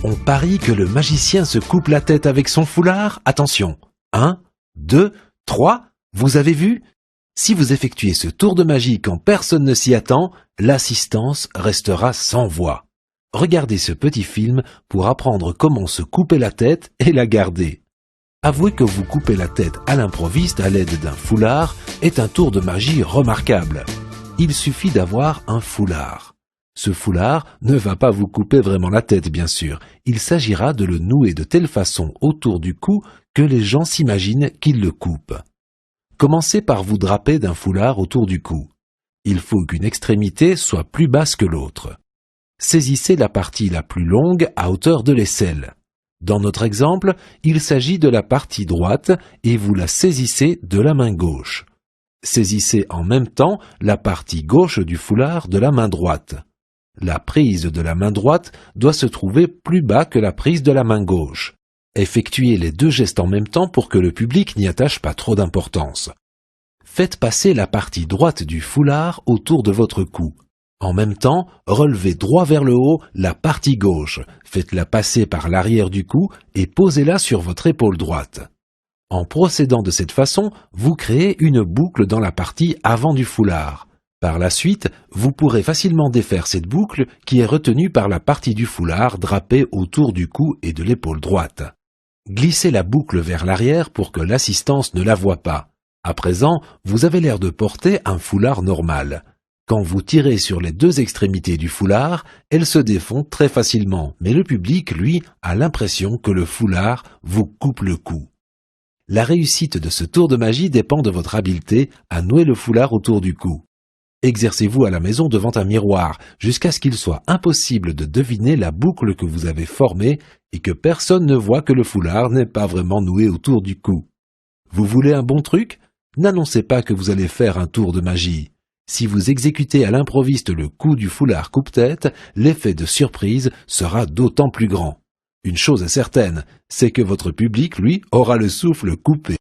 On parie que le magicien se coupe la tête avec son foulard. Attention, 1, 2, 3, vous avez vu? Si vous effectuez ce tour de magie quand personne ne s'y attend, l'assistance restera sans voix. Regardez ce petit film pour apprendre comment se couper la tête et la garder. Avouer que vous coupez la tête à l'improviste à l'aide d'un foulard est un tour de magie remarquable. Il suffit d'avoir un foulard. Ce foulard ne va pas vous couper vraiment la tête, bien sûr. Il s'agira de le nouer de telle façon autour du cou que les gens s'imaginent qu'ils le coupent. Commencez par vous draper d'un foulard autour du cou. Il faut qu'une extrémité soit plus basse que l'autre. Saisissez la partie la plus longue à hauteur de l'aisselle. Dans notre exemple, il s'agit de la partie droite et vous la saisissez de la main gauche. Saisissez en même temps la partie gauche du foulard de la main droite. La prise de la main droite doit se trouver plus bas que la prise de la main gauche. Effectuez les deux gestes en même temps pour que le public n'y attache pas trop d'importance. Faites passer la partie droite du foulard autour de votre cou. En même temps, relevez droit vers le haut la partie gauche, faites-la passer par l'arrière du cou et posez-la sur votre épaule droite. En procédant de cette façon, vous créez une boucle dans la partie avant du foulard. Par la suite, vous pourrez facilement défaire cette boucle qui est retenue par la partie du foulard drapée autour du cou et de l'épaule droite. Glissez la boucle vers l'arrière pour que l'assistance ne la voie pas. À présent, vous avez l'air de porter un foulard normal. Quand vous tirez sur les deux extrémités du foulard, elles se défont très facilement, mais le public, lui, a l'impression que le foulard vous coupe le cou. La réussite de ce tour de magie dépend de votre habileté à nouer le foulard autour du cou. Exercez-vous à la maison devant un miroir jusqu'à ce qu'il soit impossible de deviner la boucle que vous avez formée et que personne ne voit que le foulard n'est pas vraiment noué autour du cou. Vous voulez un bon truc? N'annoncez pas que vous allez faire un tour de magie. Si vous exécutez à l'improviste le coup du foulard coupe-tête, l'effet de surprise sera d'autant plus grand. Une chose est certaine, c'est que votre public, lui, aura le souffle coupé.